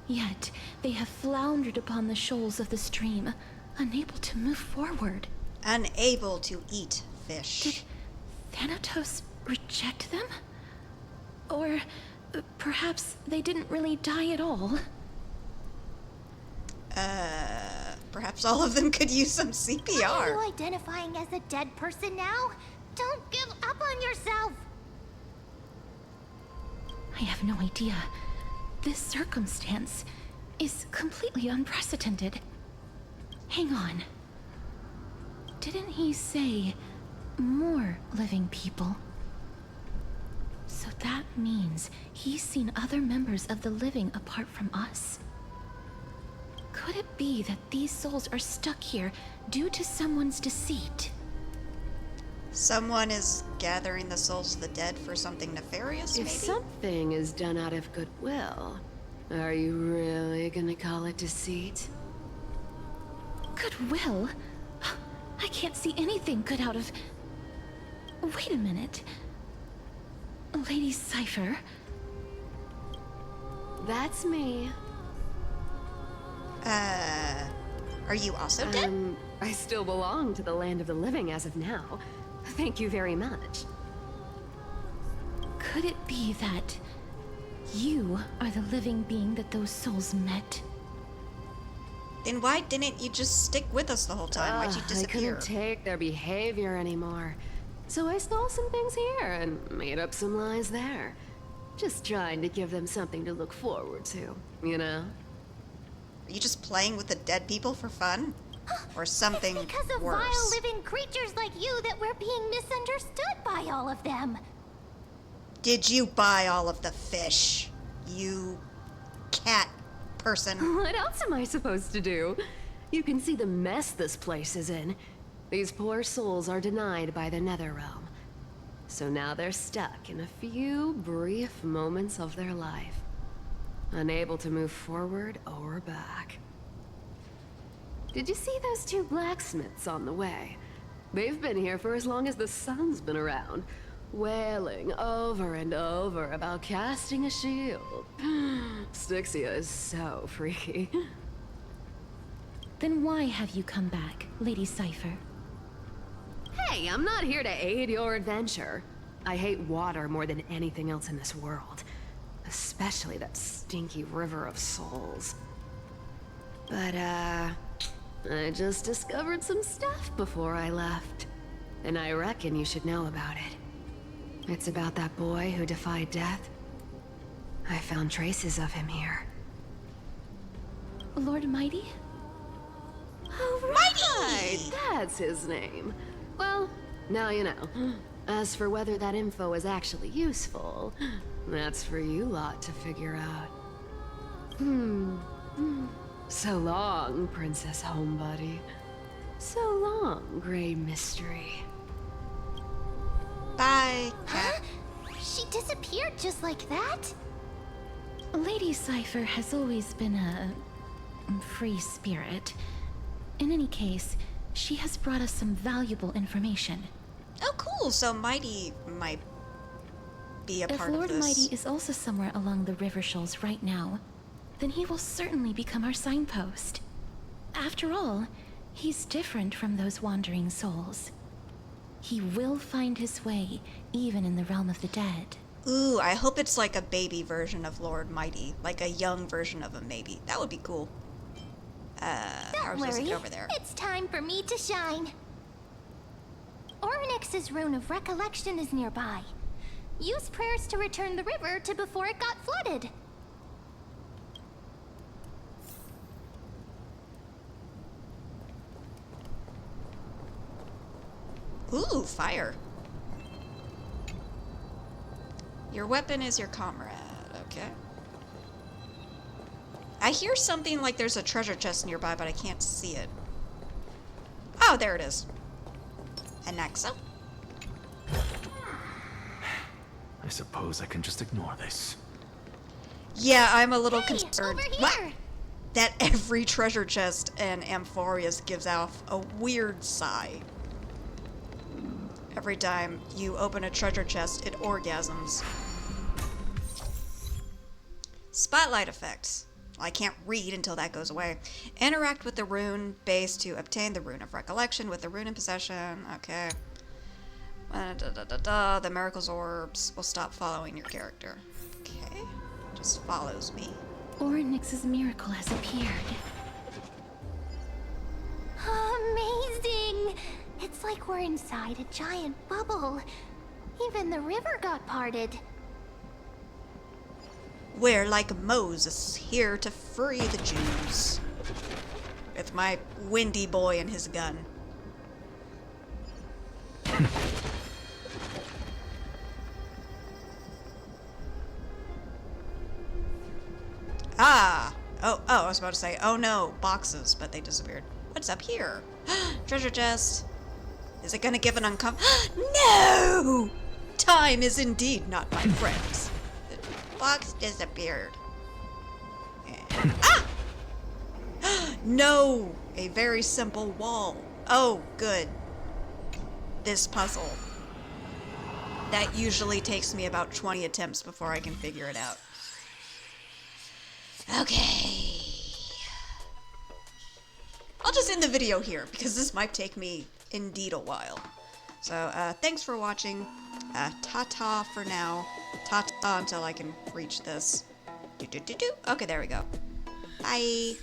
Speaker 2: Yet, they have floundered upon the shoals of the stream, unable to move forward.
Speaker 1: Unable to eat fish.
Speaker 2: Did Thanatos reject them? Or perhaps they didn't really die at all?
Speaker 1: Perhaps all of them could use some
Speaker 3: Are
Speaker 1: CPR.
Speaker 3: you identifying as a dead person now? Don't give up on yourself!
Speaker 2: I have no idea. This circumstance is completely unprecedented. Hang on. Didn't he say more living people? So that means he's seen other members of the living apart from us. Could it be that these souls are stuck here due to someone's deceit?
Speaker 1: Someone is gathering the souls of the dead for something nefarious,
Speaker 5: If
Speaker 1: maybe?
Speaker 5: something is done out of goodwill, are you really gonna call it deceit?
Speaker 2: Goodwill? I can't see anything good out of... Wait a minute. Lady Cypher?
Speaker 5: That's me.
Speaker 1: Are you also dead?
Speaker 5: I still belong to the land of the living as of now. Thank you very much.
Speaker 2: Could it be that you are the living being that those souls met?
Speaker 1: Then why didn't you just stick with us the whole time? Why'd you
Speaker 5: I
Speaker 1: disappear?
Speaker 5: couldn't take their behavior anymore. So I stole some things here and made up some lies there. Just trying to give them something to look forward to, you know?
Speaker 1: Are you just playing with the dead people for fun? Or something
Speaker 3: It's because of
Speaker 1: worse?
Speaker 3: vile living creatures like you that we're being misunderstood by all of them.
Speaker 1: Did you buy all of the fish? You cat person.
Speaker 5: What else am I supposed to do? You can see the mess this place is in. These poor souls are denied by the Netherrealm. So now they're stuck in a few brief moments of their life. Unable to move forward or back. Did you see those two blacksmiths on the way? They've been here for as long as the sun's been around, wailing over and over about casting a shield. Styxia is so freaky.
Speaker 2: Then why have you come back, Lady Cypher?
Speaker 5: Hey, I'm not here to aid your adventure. I hate water more than anything else in this world. Especially that stinky river of souls. But, I just discovered some stuff before I left. And I reckon you should know about it. It's about that boy who defied death. I found traces of him here.
Speaker 2: Lord Mighty?
Speaker 5: Oh, right! That's his name. Well, now you know. As for whether that info is actually useful, that's for you lot to figure out. So long, Princess Homebody. So long, Grey Mystery.
Speaker 1: Bye,
Speaker 3: Huh? She disappeared just like that?
Speaker 2: Lady Cypher has always been a free spirit. In any case, she has brought us some valuable information.
Speaker 1: Oh, cool. So Mighty might be a
Speaker 2: If
Speaker 1: part
Speaker 2: Lord
Speaker 1: of this.
Speaker 2: Mighty is also somewhere along the river shoals right now, then he will certainly become our signpost. After all, he's different from those wandering souls. He will find his way, even in the realm of the dead.
Speaker 1: Ooh, I hope it's like a baby version of Lord Mighty. Like a young version of him, maybe. That would be cool. How are
Speaker 3: Don't
Speaker 1: we supposed to
Speaker 3: worry,
Speaker 1: get over there?
Speaker 3: it's time for me to shine. Orynyx's rune of recollection is nearby. Use prayers to return the river to before it got flooded.
Speaker 1: Ooh, fire. Your weapon is your comrade. Okay. I hear something like there's a treasure chest nearby, but I can't see it. Oh, there it is. An Nexa.
Speaker 4: I suppose I can just ignore this.
Speaker 1: Yeah, I'm a little
Speaker 3: Hey,
Speaker 1: concerned.
Speaker 3: over
Speaker 1: What?
Speaker 3: here!
Speaker 1: That every treasure chest in Amphorius gives off a weird sigh. Every time you open a treasure chest, it orgasms. Spotlight effects. I can't read until that goes away. Interact with the rune base to obtain the rune of recollection with the rune in possession. Okay. The miracles orbs will stop following your character. Okay. Just follows me.
Speaker 2: Orynyx's miracle has appeared.
Speaker 3: Amazing! It's like we're inside a giant bubble. Even the river got parted.
Speaker 1: We're like Moses, here to free the Jews. With my windy boy and his gun. Ah! Oh, I was about to say, oh no, boxes, but they disappeared. What's up here? Treasure chest. Is it gonna give an No! Time is indeed not my friends. The box disappeared. And no! A very simple wall. Oh, good. This puzzle. That usually takes me about 20 attempts before I can figure it out. Okay. I'll just end the video here, because this might take me indeed a while. So, thanks for watching. Ta-ta for now. Ta-ta until I can reach this. Okay, there we go. Bye.